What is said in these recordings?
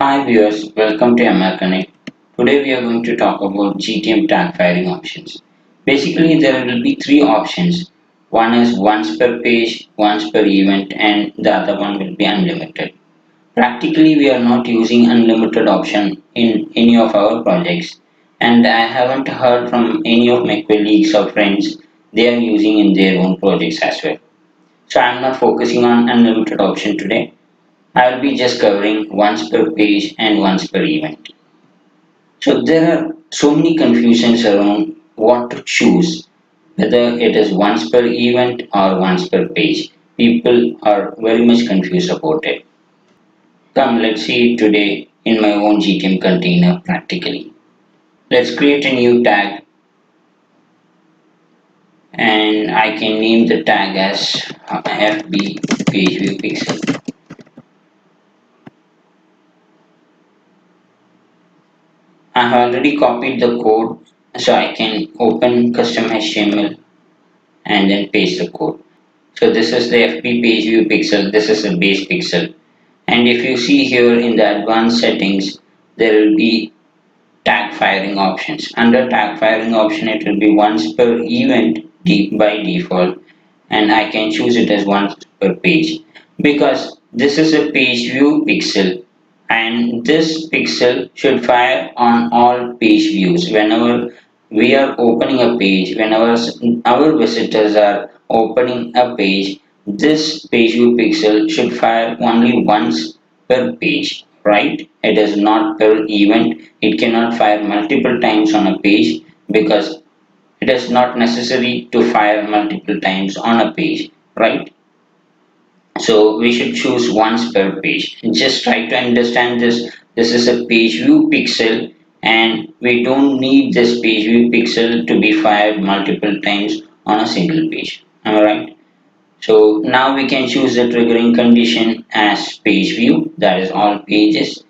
Hi viewers, welcome to MR Connect. Today we are going to talk about GTM tag firing options. Basically there will be three options. One is once per page, once per event and the other one will be unlimited. Practically we are not using unlimited option in any of our projects and I haven't heard from any of my colleagues or friends they are using in their own projects as well. So I am not focusing on unlimited option today. I'll be just covering once per page and once per event. So there are so many confusions around what to choose, whether it is once per event or once per page. People are very much confused about it. Come, let's see it today in my own GTM container practically. Let's create a new tag and I can name the tag as FB page view pixel. I have already copied the code so I can open custom HTML and then paste the code. So this is the FP page view pixel, this is the base pixel. And if you see here in the advanced settings, there will be tag firing options. Under tag firing option, it will be once per event by default, and I can choose it as once per page because this is a page view pixel and this pixel should fire on all page views whenever we are opening a page, whenever our visitors are opening a page, this page view pixel should fire only once per page, right? It is not per event. It cannot fire multiple times on a page because it is not necessary to fire multiple times on a page, right? So we should choose once per page. Just try to understand this. This is a page view pixel and we don't need this page view pixel to be fired multiple times on a single page. Am I right? So now we can choose the triggering condition as page view, that is all pages,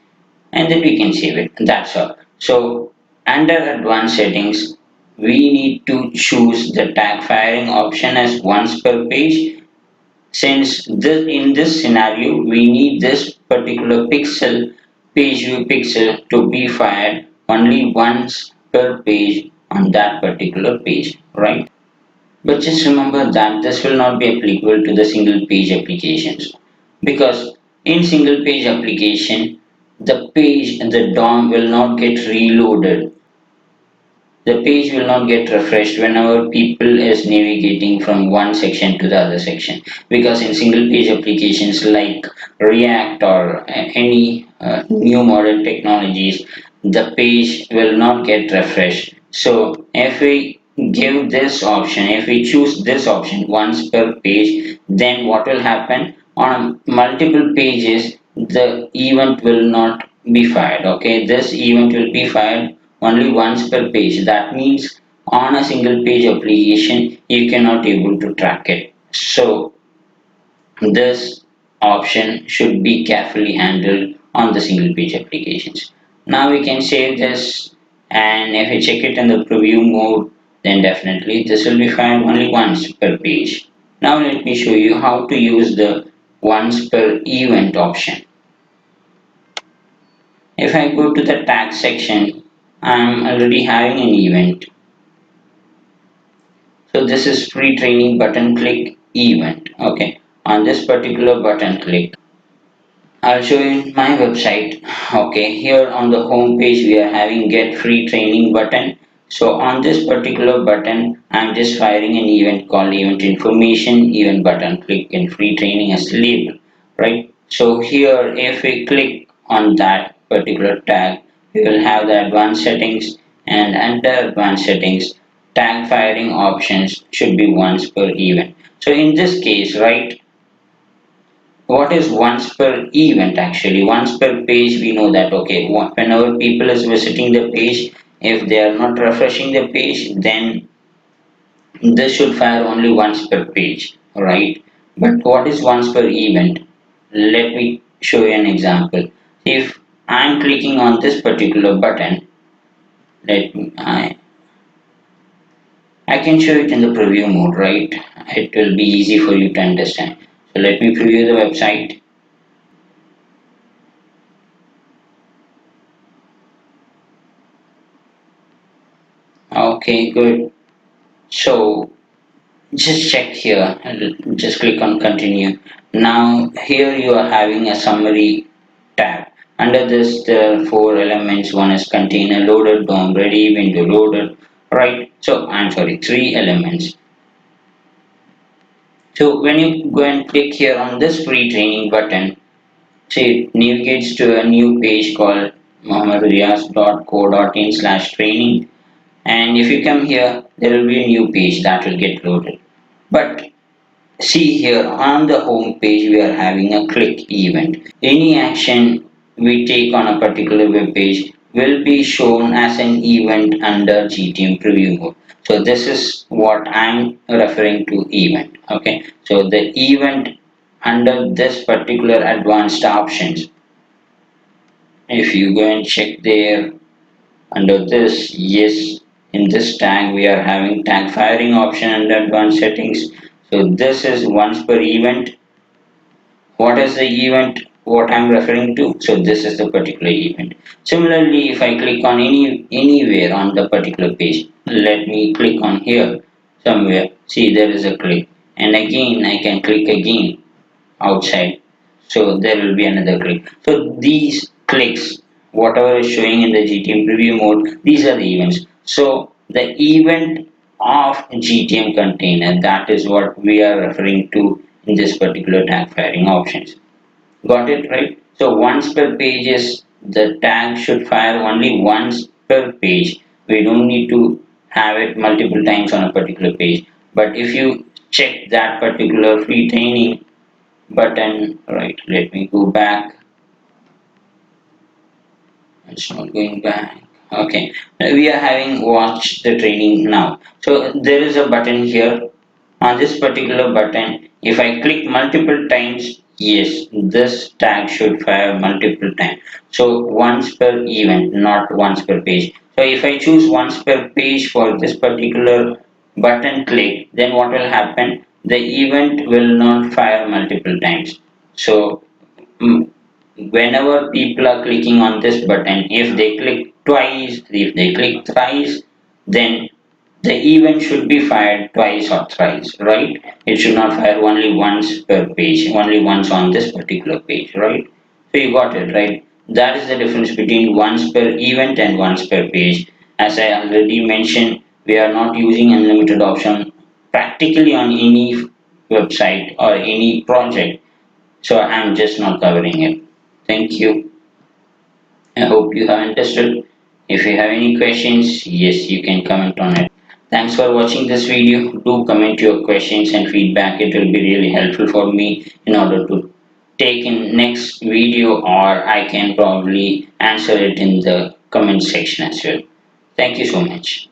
and then we can save it. That's all. So under advanced settings, we need to choose the tag firing option as once per page since in this scenario we need this particular page view pixel to be fired only once per page on that particular page, right? But just remember that this will not be applicable to the single page applications because in single page application the DOM will not get reloaded. The page will not get refreshed whenever people is navigating from one section to the other section because in single page applications like React or any new modern technologies the page will not get refreshed. So if we give this option, if we choose this option once per page, then what will happen on multiple pages the event will not be fired. Okay, this event will be fired only once per page. That means on a single page application you cannot able to track it. So this option should be carefully handled on the single page applications. Now we can save this and if we check it in the preview mode then definitely this will be fired only once per page. Now let me show you how to use the once per event option. If I go to the tag section, I'm already having an event. So this is free training button click event. Okay, on this particular button click, I'll show you my website. Okay, here on the home page we are having get free training button. So on this particular button, I'm just firing an event called event information, event button click and free training as the label, right? So here, if we click on that particular tag, we will have the advanced settings and under advanced settings, tag firing options should be once per event. So in this case, right, what is once per event actually once per page we know that okay whenever people is visiting the page if they are not refreshing the page then this should fire only once per page, right? But what is once per event? Let me show you an example. If I'm clicking on this particular button, let me I can show it in the preview mode, right? It will be easy for you to understand. So let me preview the website. Okay, good. So just check here and just click on continue. Now here you are having a summary tab. Under this there are four elements. One is container loaded, DOM ready, window loaded, right? So I'm sorry, three elements. So when you go and click here on this free training button, see it navigates to a new page called mohammedriaz.co.in/training, and if you come here there will be a new page that will get loaded. But see here on the home page we are having a click event. Any action we take on a particular web page will be shown as an event under GTM preview mode. So this is what I'm referring to event. Okay. So the event under this particular advanced options, if you go and check there under this, yes, in this tag we are having tag firing option under advanced settings. So this is once per event. What is the event? What I'm referring to? So this is the particular event. Similarly, if I click on anywhere on the particular page, let me click on here somewhere. See there is a click, and again I can click again outside. So there will be another click. So these clicks, whatever is showing in the GTM preview mode, these are the events. So the event of GTM container, that is what we are referring to in this particular tag firing options. Got it right? So once per page is the tag should fire only once per page. We don't need to have it multiple times on a particular page. But if you check that particular free training button, right, let me go back. It's not going back. Okay, we are having watch the training now. So there is a button here. On this particular button, if I click multiple times, yes, this tag should fire multiple times. So once per event, not once per page. So if I choose once per page for this particular button click, then what will happen? The event will not fire multiple times. So mm, whenever people are clicking on this button, if they click twice, if they click thrice, then the event should be fired twice or thrice, right? It should not fire only once per page, only once on this particular page, right? So you got it, right? That is the difference between once per event and once per page. As I already mentioned, we are not using unlimited option practically on any website or any project. So I'm just not covering it. Thank you. I hope you have understood. If you have any questions, yes, you can comment on it. Thanks for watching this video. Do comment your questions and feedback. It will be really helpful for me in order to take in next video, or I can probably answer it in the comment section as well. Thank you so much.